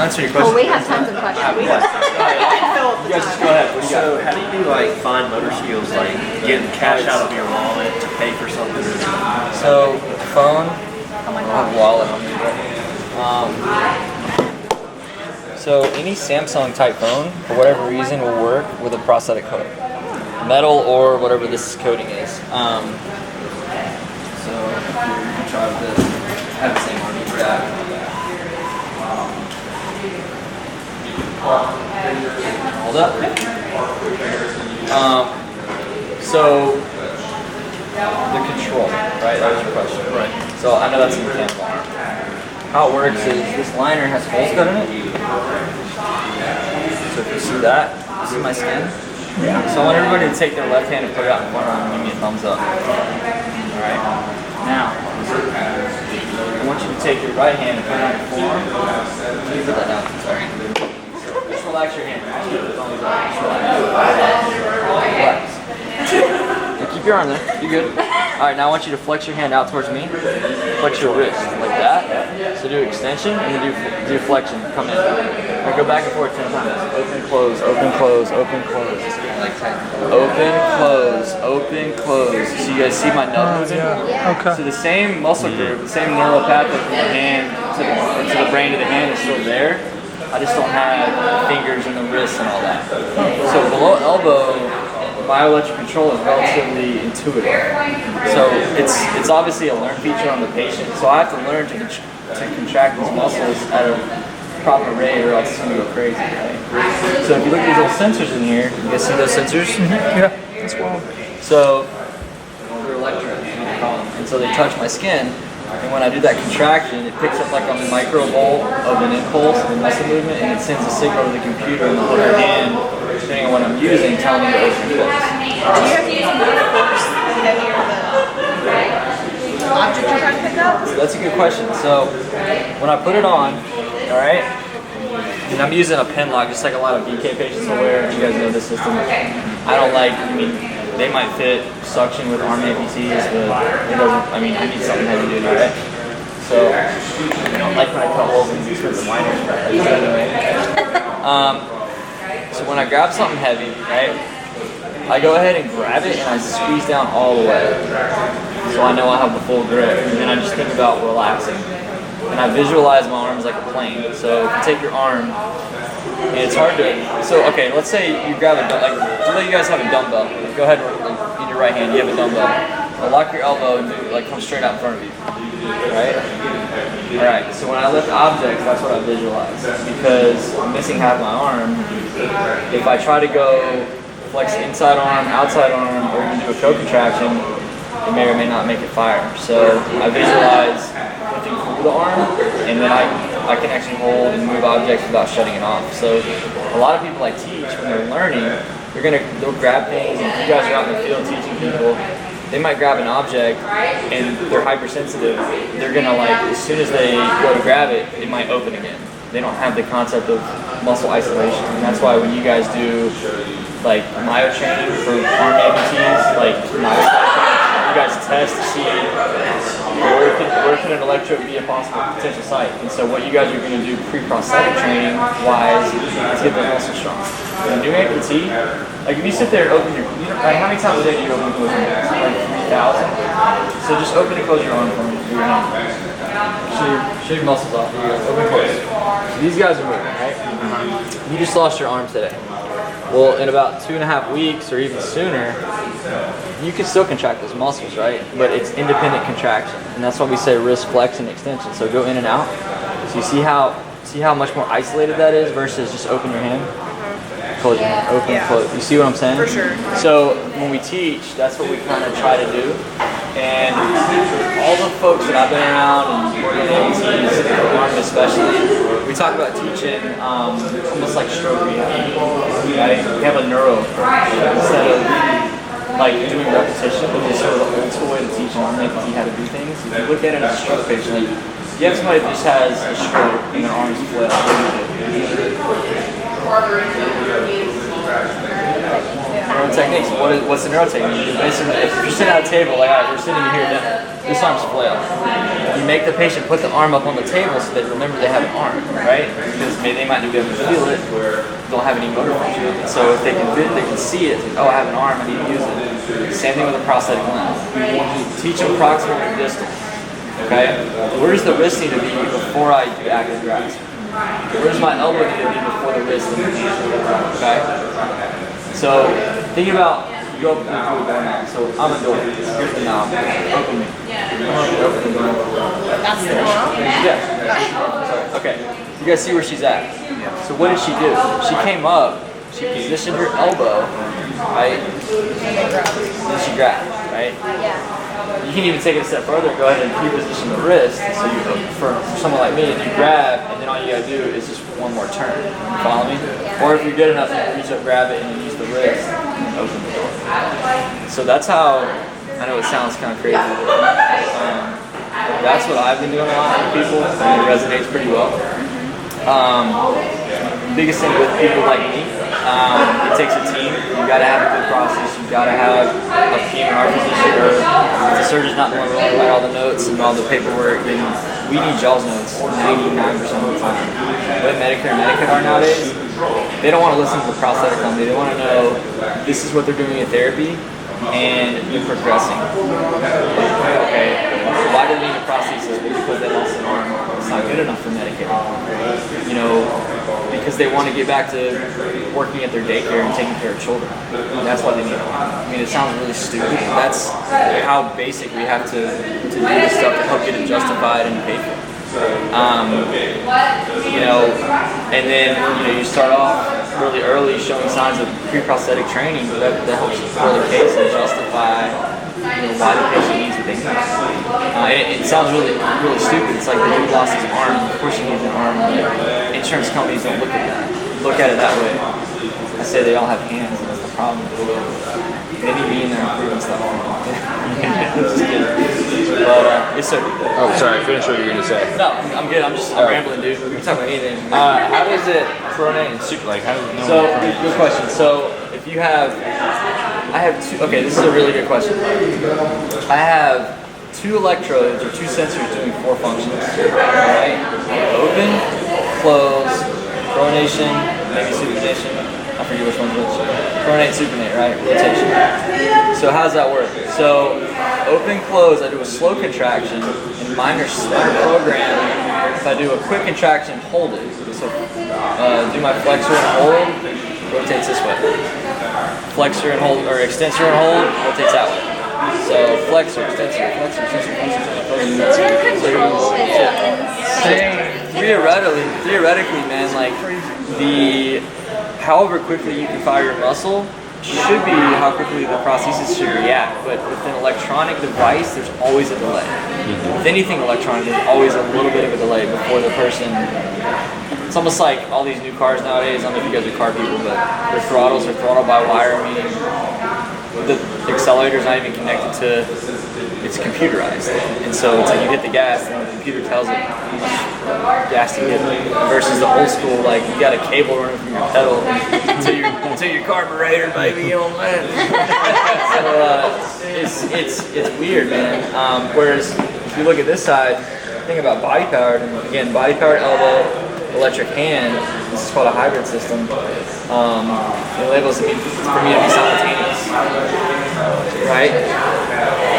answer your question. Well, we have tons of questions. You guys just go ahead. What do you got? So, how do you like find motor skills, like getting cash out of your wallet to pay for something? So, phone, Oh my I have gosh. wallet on me. So any Samsung type phone, for whatever reason, will work with a prosthetic coating, metal or whatever this coating is. So you can try with this. Have the same on each back. Hold up. So the control, right? That was your question. Right. So I know that's a mechanical arm. How it works is this liner has holes cut in it. So if you see that, you see my skin? Yeah. So I want everybody to take their left hand and put it out in front of them and give me a thumbs up. Alright. Now, I want you to take your right hand and put it on your forearm. Can you put that down? Sorry. Just relax your hand. Just relax. Relax. Keep your arm there. You good? Alright, now I want you to flex your hand out towards me. Flex your wrist like that. So do extension and then do flexion. Come in. Now go back and forth 10 times. Open, close, open, close, open, close. Like 10. Open, close, open, close. So you guys see my nub moving? Yeah. Okay. So the same muscle group, the same neural pathway from the hand to the brain to the hand is still there. I just don't have the fingers and the wrists and all that. So below elbow, bioelectric control is relatively intuitive. So it's obviously a learned feature on the patient. So I have to learn to contract these muscles at a proper rate or else it's going to go crazy, right? So if you look at these little sensors in here, you guys see those sensors? Yeah, that's wild. So they're electrodes, you can call them. And so they touch my skin. And when I do that contraction, it picks up like a microvolt of an impulse of a muscle movement, and it sends a signal to the computer in the other hand, depending on what I'm using, telling me to open and close. Do you have to use more force the heavier the object you're trying to pick up? So that's a good question. So when I put it on, all right, and I'm using a pen lock, just like a lot of BK patients will wear. You guys know this system. I don't like. I mean, they might fit suction with arm amputees, but it doesn't. I mean, I need something heavy duty, right? So I don't like when I cut holes in these expensive liners. So when I grab something heavy, right, I go ahead and grab it and I squeeze down all the way, so I know I have the full grip. And then I just think about relaxing. And I visualize my arms like a plane. So if you take your arm, and it's hard to, so okay, let's say you grab a, like, you guys have a dumbbell. Go ahead and in your right hand, you have a dumbbell. Lock your elbow and like come straight out in front of you, right? Alright, so when I lift objects, that's what I visualize. Because I'm missing half my arm, if I try to go flex inside arm, outside arm, or even do a co-contraction, it may or may not make it fire. So I visualize lifting through the arm, and then I can actually hold and move objects without shutting it off. So a lot of people I teach, when they're learning, they'll grab things, and if you guys are out in the field teaching people, they might grab an object and they're hypersensitive. They're gonna like, as soon as they go to grab it, it might open again. They don't have the concept of muscle isolation. And that's why when you guys do like myo training for arm amputees, like myo training, you guys test to see where can an electrode be a possible potential site. And so what you guys are gonna do pre-prosthetic training wise is get the muscle strong. When you do amputee, like if you sit there and open your, like how many times a day do you open and close your hands? Like 3,000? So just open and close your arm for me, your hand. Show your muscles off. Here you go. Open and close. So these guys are moving, right? You just lost your arm today. Well, in about 2.5 weeks or even sooner, you can still contract those muscles, right? But it's independent contraction. And that's why we say wrist flex and extension. So go in and out. So you see how much more isolated that is versus just open your hand? Close your hand, open, close. You see what I'm saying? For sure. So when we teach, that's what we kind of try to do. And all the folks that I've been around, and amputees, especially, we talk about teaching almost like stroke rehab. Right? We have a neuro approach instead of like doing repetition, which is sort of the old school way to teach an amputee how to do things. If you look at it as a stroke patient, like you have somebody that just has a stroke and their arms flail. Neuro techniques. What's the neuro technique? Basically, if you're sitting at a table, like, all right, we're sitting here at dinner. this arm's flail. You make the patient put the arm up on the table so they remember they have an arm, right? Because maybe they might not be able to feel it or don't have any motor function. And so if they can see it, oh, I have an arm, I need to use it. Same thing with a prosthetic limb. Teach them proximal and distal. Okay? Where's the wrist need to be before I do active grasp? Where's my elbow need to be before the wrist and the hand? Okay? So think about, you go up to the door now. So I'm a door. Here's the knob. Open me. Open the door. That's the door. Yeah. Sorry. Okay. You guys see where she's at? So what did she do? She came up. She positioned her elbow, right? Then she grabbed, right? You can even take it a step further. Go ahead and reposition the wrist. So you, for someone like me, if you grab, and then all you gotta do is just one more turn. You follow me? Or if you're good enough, you can reach up, grab it, and then use the wrist and open the door. So that's how. I know it sounds kind of crazy. That's what I've been doing a lot with people, and it resonates pretty well. Biggest thing with people like me, it takes a team. You gotta have a good process. You gotta have a team in our position. Or if the surgeon's not the one to write all the notes and all the paperwork, then we need y'all's notes 99% of the time. What Medicare and Medicaid are nowadays, they don't want to listen to the prosthetic company. They want to know this is what they're doing in therapy and you're progressing. Okay, so why do they need a prosthesis? Well, because they lost an arm. It's not good enough for Medicare. You know, because they want to get back to working at their daycare and taking care of children. And that's why they need an arm. I mean, it sounds really stupid, but that's how basic we have to do this stuff to help get it justified and paid for. You know, and then you start off really early showing signs of pre-prosthetic training, but that helps build a case and justify why the patient needs what they need. It sounds really stupid. It's like the dude lost his arm. Of course he needs an arm. But insurance companies don't look at that. Look at it that way. I say they all have hands, and that's the problem. They need to be in there improving stuff. Just kidding. But it's so good. Oh, sorry. Finish what you were going to say. No, I'm good. I'm rambling, dude. We can talk about anything. How does it pronate and super? Like, how does it know? So, good question. So, if you have, I have two. Okay, this is a really good question. I have 2 electrodes or 2 sensors doing 4 functions. Right? Open, close, pronation, maybe supination. I forget which one's which. Pronate, supinate, right? Rotation. So how does that work? So open, close, I do a slow contraction, and mine are program. If I do a quick contraction, hold it. So do my flexor and hold, rotates this way. Flexor and hold, or extensor and hold, rotates that way. So flexor, extensor, flexor, extensor, flexor, Theoretically, man, like however quickly you can fire your muscle should be how quickly the prosthesis should react. But with an electronic device, there's always a delay. With anything electronic, there's always a little bit of a delay before the person. It's almost like all these new cars nowadays. I don't know if you guys are car people, but their throttles are throttled by wire, meaning the accelerator's not even connected to. It's computerized, and so it's like you hit the gas, and the computer tells it how much gas to hit. Versus the old school, like you got a cable running from your pedal to your carburetor, baby, on that. So it's weird, man. Whereas if you look at this side, think about body powered, and again, body powered elbow, electric hand. This is called a hybrid system. It labels it for me to be simultaneous, right?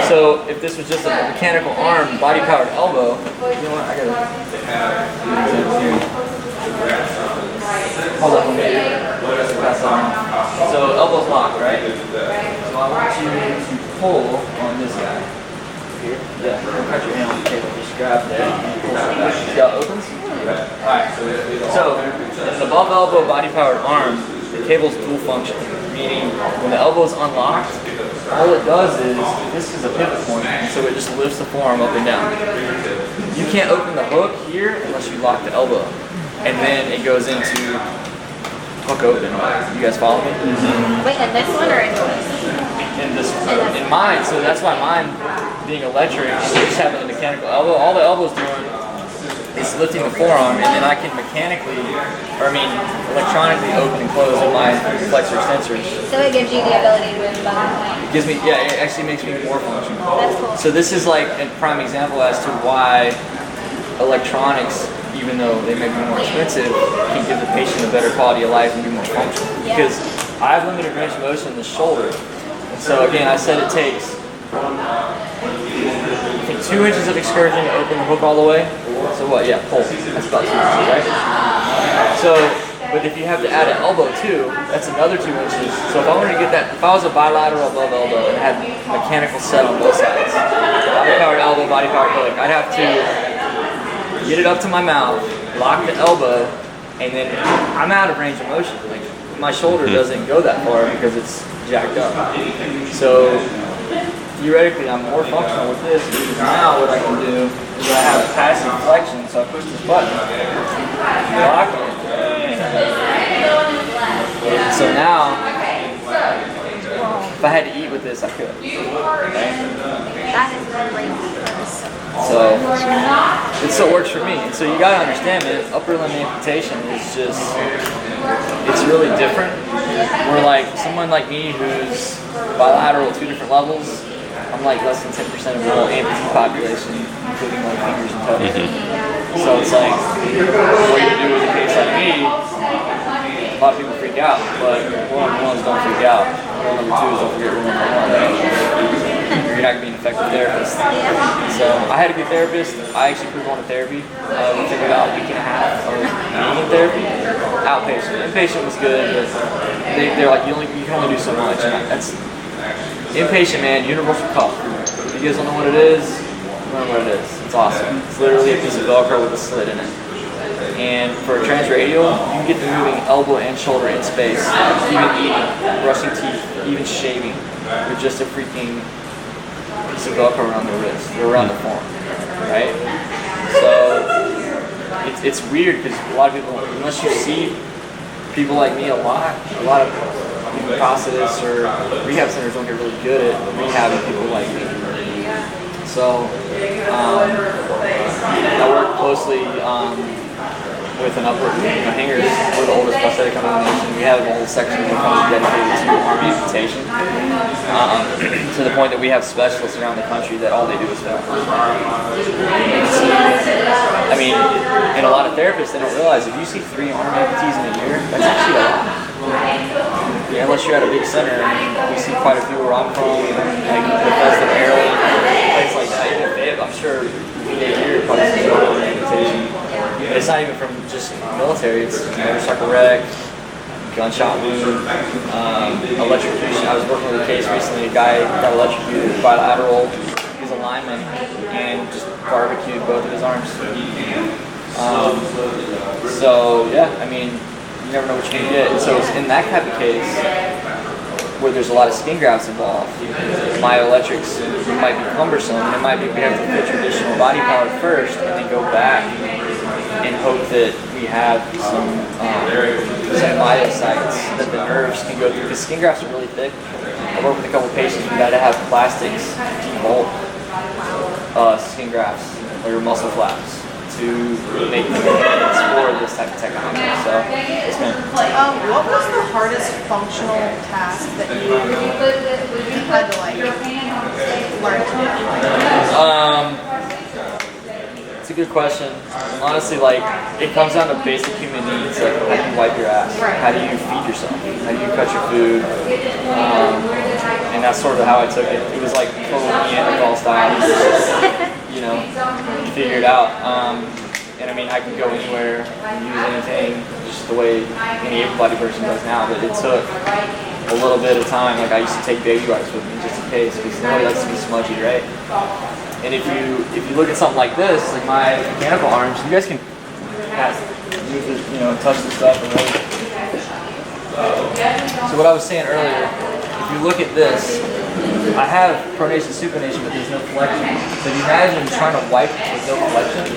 So if this was just a mechanical arm, body powered elbow, you know what? I gotta hold on. So elbow's locked, right? So I want you to pull on this guy. Here? Yeah. Don't cut your hand on the table. Just grab there and pull it back. See how it opens? Alright. So in an above elbow body powered arm, the cable's dual function. Meaning when the elbow is unlocked, all it does is, this is a pivot point, and so it just lifts the forearm up and down. You can't open the hook here unless you lock the elbow. And then it goes into hook open. You guys follow me? Mm-hmm. Wait, in this one or in this? In this one. In mine, so that's why mine being electric, just having a mechanical elbow, all the elbow's doing is it's lifting the forearm, and then I can mechanically, or I mean, electronically open and close with my flexor extensors. So it gives you the ability to move behind. It gives me, yeah, it actually makes me more functional. That's cool. So this is like a prime example as to why electronics, even though they may be more expensive, can give the patient a better quality of life and be more functional. Yeah. Because I have limited range of motion in the shoulder. And so again, I said it takes, I think 2 inches of excursion to open the hook all the way. So what, yeah, pull. That's about 2 inches, right? So, but if you have to add an elbow too, that's another 2 inches. So if I wanted to get that, if I was a bilateral above elbow and had mechanical set on both sides, body powered elbow, body powered hook, I'd have to get it up to my mouth, lock the elbow, and then I'm out of range of motion. Like my shoulder doesn't go that far because it's jacked up. So theoretically, I'm more functional with this. Because now what I can do is I have a passive flexion, so I push this button, lock it. So now, if I had to eat with this, I could. Right? That is crazy. So it still works for me. And so you gotta understand, man, upper limb amputation is just, it's really different. Where like someone like me who's bilateral at 2 different levels, I'm like less than 10% of the whole amputee population, including like fingers and toes. So it's like, what you do with a case like me, a lot of people freak out, but rule number 1 is don't freak out. Rule number 2 is don't forget rule number 1. You're not going to be an effective therapist. So I had a good therapist. I actually put on to therapy within about a week and a half of being in therapy. Outpatient. Inpatient was good, but they're like, you can only do so much. And that's inpatient, man, universal cuff. If you guys don't know what it is, learn what it is. It's awesome. It's literally a piece of Velcro with a slit in it. And for a transradial, you can get to moving elbow and shoulder in space, even eating, brushing teeth, even shaving, with just a freaking piece of Velcro around the wrist, or around the forearm, right? So it's weird because a lot of people, unless you see people like me a lot of prosthetists or rehab centers don't get really good at rehabbing people like me. So I work closely with an upward hangers. We're the oldest prosthetic company in the nation. We have a whole section of the company dedicated to arm amputation, to the point that we have specialists around the country that all they do is that. I mean, and a lot of therapists, they don't realize if you see 3 arm amputees in a year, that's actually a lot. Yeah, unless you're at a big center, I mean, we see quite a few where I'm from, like Bethesda, Maryland, places like that. Even if I'm sure a year probably sees an arm amputation. But it's not even from just military, it's motorcycle wreck, gunshot wound, electrocution. I was working with a case recently, a guy got electrocuted bilateral, he's a lineman, and just barbecued both of his arms. So yeah, I mean, you never know what you're going to get. And so it's in that type of case, where there's a lot of skin grafts involved, myoelectrics might be cumbersome, and it might be we have to put traditional body power first, and then go back and hope that we have some myocytes that the nerves can go through. Because skin grafts are really thick. I worked with a couple of patients who had to have plastics debolt skin grafts or muscle flaps to make them candidates for this type of technology. So it's been. What was the hardest functional task that you had to like learn to do? It's a good question. Honestly, like, it comes down to basic human needs, like how do you wipe your ass? How do you feed yourself? How do you cut your food? And that's sort of how I took it. It was like total Neanderthal style. You know, figure it out. And I mean, I can go anywhere and use anything, just the way any able-bodied person does now. But it took a little bit of time. Like I used to take baby wipes with me just in case, because nobody likes to be smudgy, right? And if you look at something like this, like my mechanical arms, you guys can use it, you know, touch the stuff. And so what I was saying earlier, if you look at this, I have pronation, supination, but there's no flexion. So if you imagine trying to wipe with no flexion, I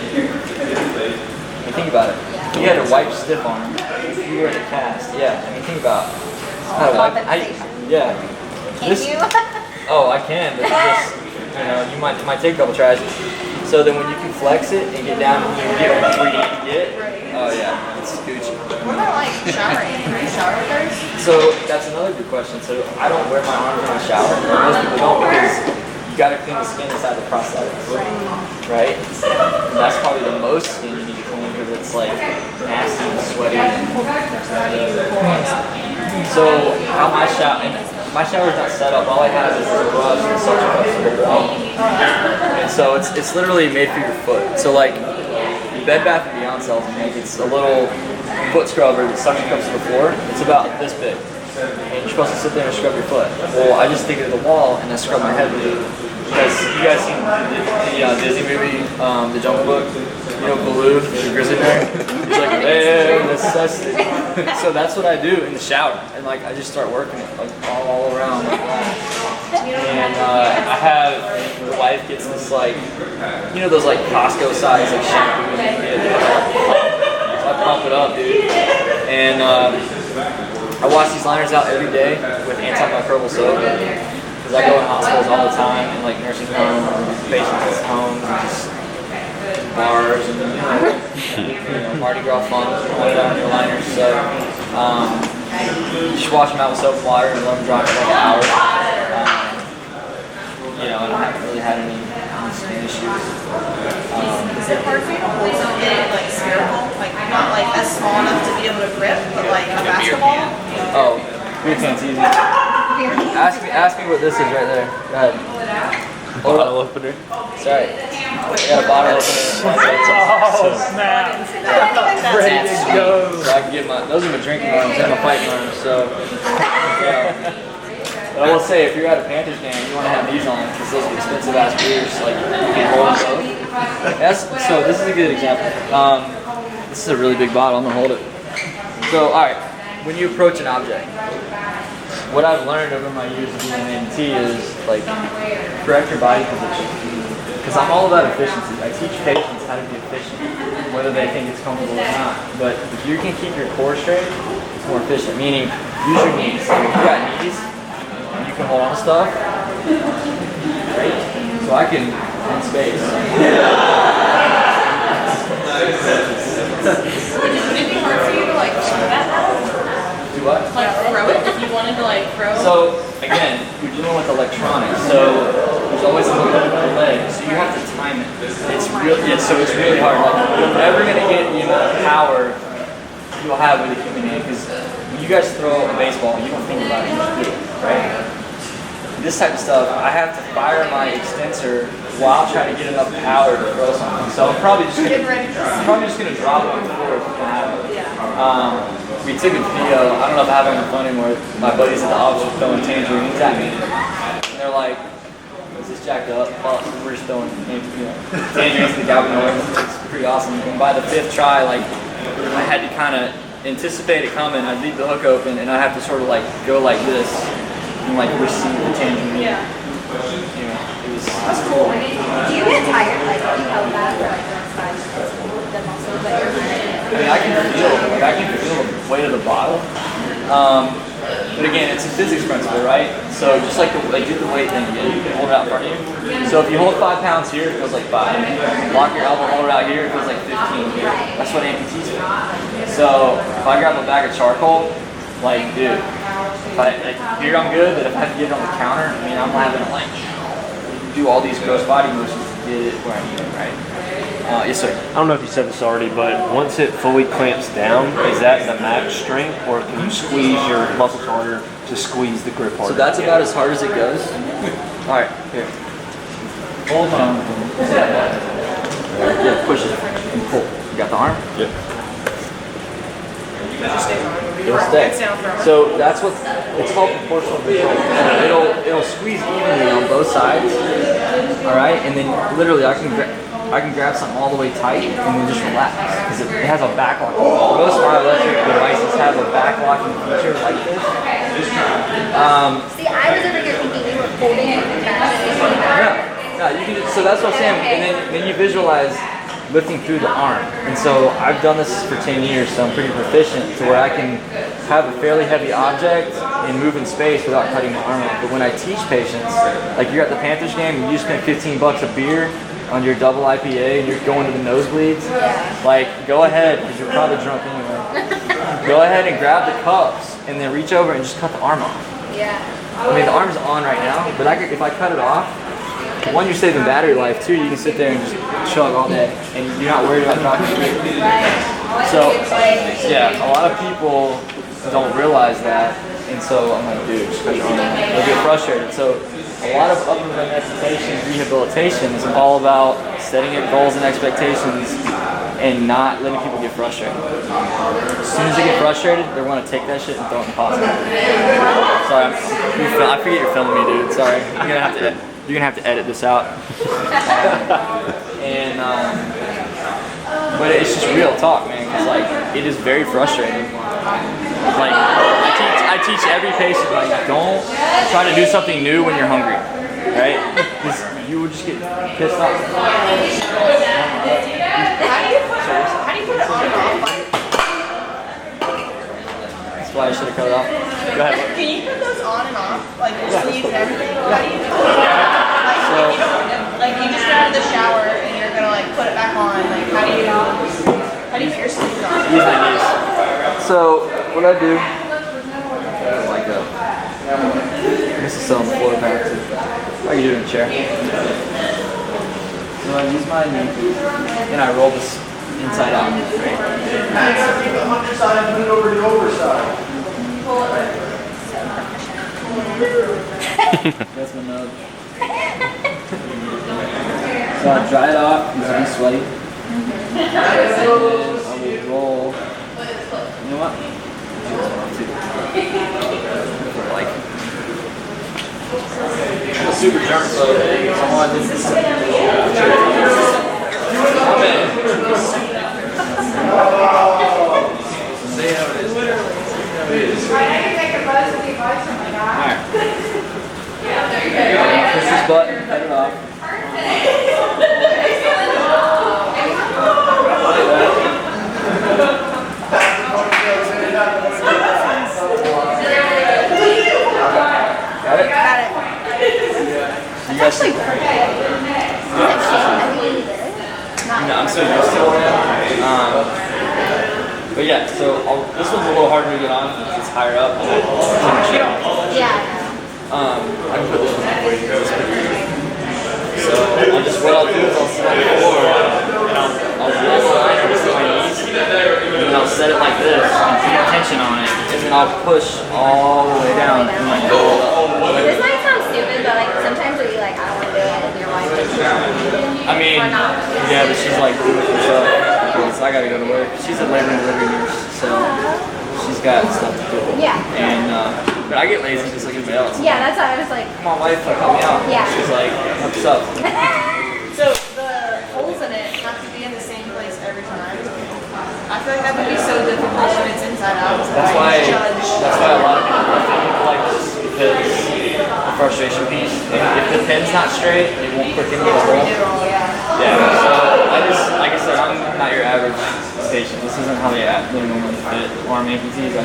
mean, think about it. If you had a wipe stiff arm, if you were in a cast, yeah, I mean, think about how to wipe. Yeah. Can you? Oh, I can, but just, you know, you might take a couple tries. So then when you can flex it and get down and you get where you need to get, oh yeah, it's Gucci. What about like showering? Do you shower with those? So that's another good question. So I don't wear my arms in the shower. Most people don't because you gotta clean the skin inside the prosthetics, right? And that's probably the most skin you need to clean because it's like nasty and sweaty. So how my shower's not set up. All I have is a brush and such a brush, right? And so it's literally made for your foot. So like Bed Bath & Beyond sells them. Like it's a little foot scrubber that suction cups to the floor. It's about this big. And you're supposed to sit there and scrub your foot. Well, I just stick it to the wall and I scrub my head with it. Because you guys seen the Disney movie, The Jungle Book? You know, Baloo, the grizzly bear? He's like, hey, necessity. So that's what I do in the shower. And like, I just start working it like all around like that. And I have, the wife gets this like, you know those like Costco size like shampoo and so I pump it up, dude. And I wash these liners out every day with antimicrobial soap. Because I go in hospitals all the time and like nursing homes, patients' homes, and just bars and you know Mardi Gras fun, put it on your liners. So just wash them out with soap and water and let them dry for like an hour. You know, and I haven't really had any skin issues. Is it hard for you to hold something like spherical, like not like as small enough to be able to grip, but like a basketball? Oh, beer can's easy. Ask me what this is right there. Go ahead. Bottle opener. Sorry. Yeah, bottle opener. Oh, snap. Ready to go. So I can get those are my drinking arms and my fighting arms, so yeah. But I will say, if you're at a Panthers game, you want to have these on because those are expensive ass beers. Like you can hold both. So this is a good example. This is a really big bottle. I'm gonna hold it. So all right, when you approach an object, what I've learned over my years of being an AMT is like correct your body position. Because I'm all about efficiency. I teach patients how to be efficient, whether they think it's comfortable or not. But if you can keep your core straight, it's more efficient. Meaning, use your knees. Like if you got knees, you can hold on to stuff. Right? So I can in space. Would it be hard for you to like throw that now? Do what? Like throw it if you wanted to like throw? So again, you're dealing with electronics. So there's always a little bit of delay. So you have to time it. It's really hard. Like you're never gonna get the amount of power you'll have with a human hand because when you guys throw a baseball, you don't think about it, you just do it, right? This type of stuff, I have to fire my extensor while trying to get enough power to throw something. So I'm probably just gonna drop it on the floor if you can have it. We took a video. I don't know if I have it on my phone anymore. My buddies at the office were throwing tangerines at me, and they're like, "Is this jacked up?" Well, we're just throwing tangerines to the Galvanoids. It's pretty awesome. And by the fifth try, like I had to kind of anticipate it coming. I'd leave the hook open, and I have to sort of like go like this and like receive the tangerine. Yeah. That's cool. Do you get tired? Like, do you feel bad for like the muscles that you're using? I mean, I can feel the weight of the bottle. But again, it's a physics principle, right? So just like do the weight thing again. You can hold it out in front of you. So if you hold 5 pounds here, it feels like 5. Lock your elbow, hold it out here, it feels like 15 here. That's what amputees do. So if I grab a bag of charcoal, like, dude, here I'm good, but if I have to get it on the counter, I mean, I'm having to like do all these gross body motions to get it where I need it, right? Yes, sir. I don't know if you said this already, but once it fully clamps down, is that the max strength, or can you squeeze your muscles harder to squeeze the grip harder? So that's about as hard as it goes. All right, here. Hold on. Yeah, push it and pull. You got the arm? Yep. It'll stay. So that's what it's called proportional control. It'll squeeze evenly on both sides. All right, and then literally I can grab something all the way tight and then just relax because it has a back lock. Most of our electric devices have a back locking feature like this. See, I was over here thinking you were holding it back. No, you can. So that's what I'm saying. And then you visualize lifting through the arm. And so I've done this for 10 years, so I'm pretty proficient to where I can have a fairly heavy object and move in space without cutting my arm off. But when I teach patients, like you're at the Panthers game and you spent $15 a beer, on your double IPA and you're going to the nosebleeds, like go ahead, because you're probably drunk anyway. Go ahead and grab the cups and then reach over and just cut the arm off. Yeah. I mean, the arm's on right now, but if I cut it off, one, you're saving battery life. Two, you can sit there and just chug all day, and you're not worried about dropping it. So, yeah, a lot of people don't realize that, and so I'm like, dude, just cut your arm off. They'll get frustrated. So, a lot of upper limb exercise rehabilitation is all about setting your goals and expectations and not letting people get frustrated. As soon as they get frustrated, they want to take that shit and throw it in the pot. Sorry, I forget you're filming me, dude. Sorry. You're gonna have to edit this out. But it's just real talk, man. Because like it is very frustrating. Like I teach every patient like don't try to do something new when you're hungry, right? Because you will just get pissed off. How do you put it on and off? That's why I should have cut it off. Go ahead. Can you put those on and off? Like your sleeves and everything? How do you do it? Like you just get out of the shower and you're gonna like put it back on. Like how do you put your sleeves on? Use my knees. So what I do, like this is still on the floor back too. How you doing in the chair? So I use my knee and I roll this inside out. Underside, put it over the overside. That's my nub. So I dry it off because I'm sweaty. And then I will roll. You know what? Like I'm a super germaphobe. Someone did this. Alright. Push this button, cut it off. Got it? Got it. You guys see? I'm so used to it now. But yeah, so this one's a little harder to get on because it's higher up. Yeah. I can put this one on for you. It's pretty easy. So what I'll do is I'll sit on the floor and I'll roll the line over to my knees and then I'll set it like this and keep tension on it and then I'll push all the way down and like go up. This might sound stupid, but like sometimes you're like, I don't want to do it, and your wife is I mean, yeah, but she's like doing it herself because I gotta go to work. She's a labor and delivery nurse, so she's got stuff to do. Yeah. And but I get lazy just like everybody else. Yeah, that's why I was like. Come on, wife, help me out. Yeah. She's like, what's up? So the holes in it have to be in the same place every time. I feel like that would be so difficult when it's inside out. That's why a lot of people like this because the frustration piece. If the pin's not straight, it won't click into the hole. Yeah. So I just, like I said, I'm not your average patient. This isn't how they normally fit arm amputees.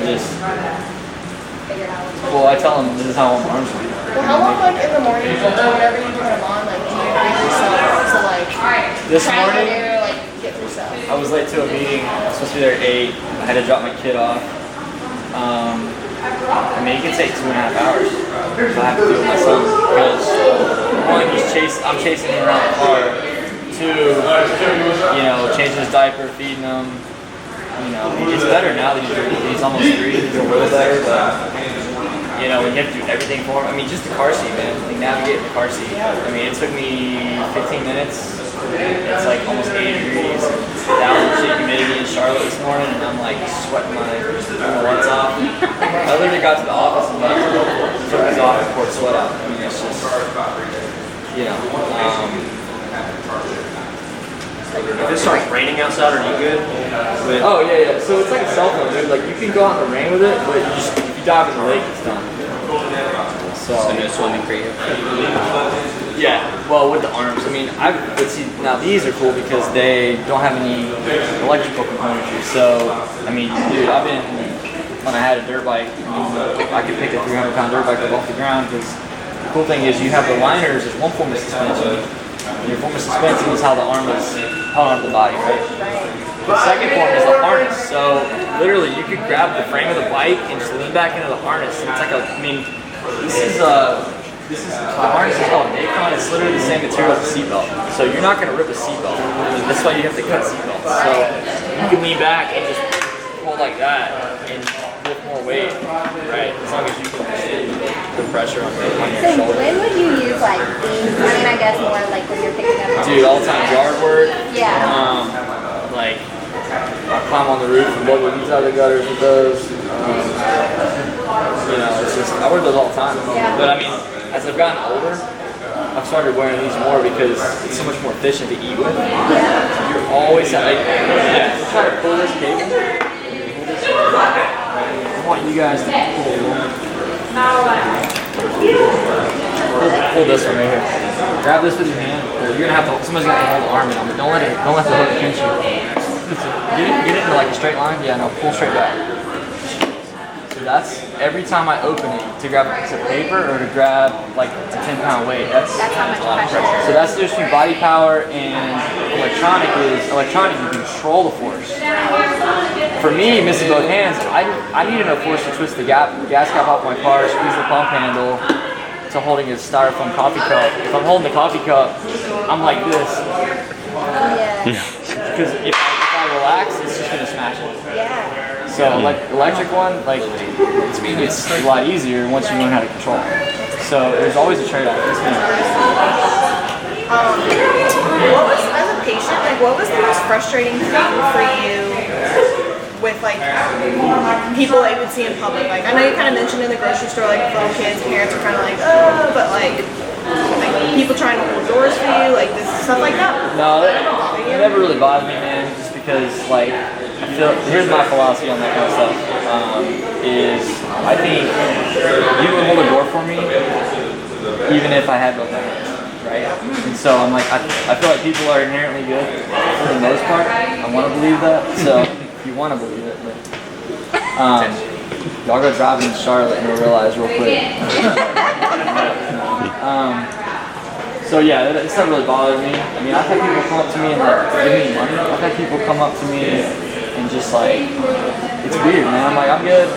I tell them this is how arms work. Well, how long, like in the morning, or whenever you put them on, like do you give yourself to like This try morning, to like get through stuff? I was late to a meeting. I was supposed to be there at 8. I had to drop my kid off. I mean, it can take 2.5 hours if I have to do it with my son because one, I'm chasing him around the car. Two, changing his diaper, feeding him. He's better now that he's almost 3. He's a little better, but when you have to do everything for him. I mean, just the car seat, man. Like navigating the car seat. I mean, it took me 15 minutes. It's like almost 80 degrees, 1,000% humidity in Charlotte this morning, and I'm like sweating my lights off. I literally got to the office and like took his office poured sweat out. I mean, it's just, If it starts raining outside, are you good? Oh yeah. So it's like a cell phone, dude. Like you can go out in the rain with it, but if you dive in the lake, it's done. So no swimming for you. yeah. Well, with the arms, I mean, but see, now these are cool because they don't have any electrical componentry. So I mean, dude, when I had a dirt bike, I could pick a 300-pound dirt bike up off the ground because the cool thing is you have the liners as one form of suspension. Your form of suspension is how the arm is held onto the body, right? The second form is the harness. So literally, you could grab the frame of the bike and just lean back into the harness. And it's like this is the harness is called Nacon. It's literally the same material as a seatbelt. So you're not gonna rip a seatbelt. That's why you have to cut seatbelts. So you can lean back and just hold like that and lift more weight, right? As long as you can the pressure on your So shoulder. when would you use like these? I mean, I guess more like when you're picking up. Dude, all the time yard work. Yeah. Like I climb on the roof and blow the weeds out of the gutters with those. You know, it's just I wear those all the time. Yeah. But I mean, as I've gotten older, I've started wearing these more because it's so much more efficient to eat with. You're always like, yeah. Try to pull this cable. I want you guys to pull this one right here. Grab this with your hand. You're gonna have to. Somebody's gonna have to hold the arm in, but don't let the hook pinch you. Get it into like a straight line. Yeah, no, pull straight back. So that's every time I open it to grab a piece of paper or to grab like a 10-pound weight. That's how much a lot of pressure. So that's the difference between body power and electronic. You control the force. For me, missing both hands, I need enough force to twist the gas cap off my car, squeeze the pump handle, to holding a styrofoam coffee cup. If I'm holding the coffee cup, I'm like this. Because if I relax, it's just gonna smash it. Yeah. So like electric one, like it's a lot easier once you learn how to control it. So there's always a trade-off. What was, as a patient, like what was the most frustrating thing for you with like people that you would see in public? Like I know you kind of mentioned in the grocery store, like with little kids, parents are kind of like, oh, but like people trying to hold doors for you, like this stuff like that. No, it never really bothered me, man. Just because like I feel here's my philosophy on that kind of stuff. Is I think you would hold a door for me even if I had both my hands. Right? And so I'm like, I feel like people are inherently good for the most part. I want to believe that. So if you want to believe it, but y'all go driving in Charlotte and you'll realize real quick. So yeah, it's not really bothered me. I mean, I've had people come up to me and like give me money. I've had people come up to me and just like, it's weird, man. I'm like, I'm good.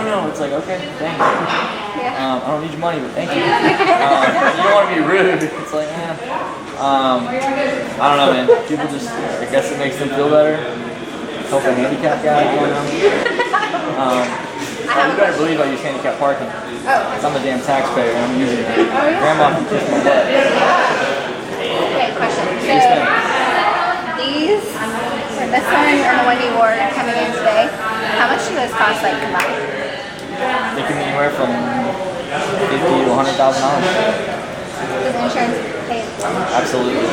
No. It's like, okay, thanks. I don't need your money, but thank you. You don't want to be rude. It's like, I don't know, man. People just, I guess it makes them feel better. Help a handicapped guy, I don't know. You better believe I use handicap parking. Because I'm a damn taxpayer and I'm using it. Grandma can kiss my butt. Okay, question. So these, or this one and the one you wore coming in today, how much do those cost like combined? They can be anywhere from $50,000 to $100,000. Does insurance pay for it? Absolutely.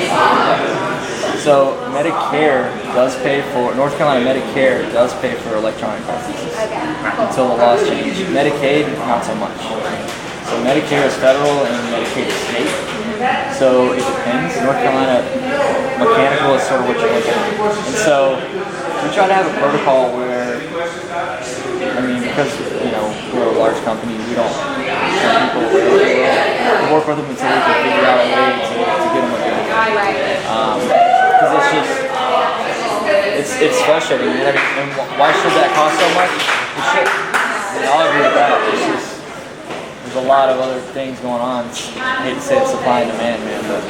So Medicare does pay for, North Carolina Medicare does pay for electronic prosthesis. Okay, cool. Until the laws change. Medicaid, not so much. So Medicare is federal and Medicaid is state. So it depends. North Carolina mechanical is sort of what you're looking at. And so we try to have a protocol where, I mean, because we're a large company, we don't send people away. We work with them until we can figure out a way to get them what they want. Because it's frustrating. And why should that cost so much? It should. I'll agree with that. It's just there's a lot of other things going on. I hate to say it's supply and demand, man, but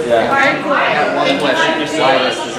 yeah. I got one question. Your stylist is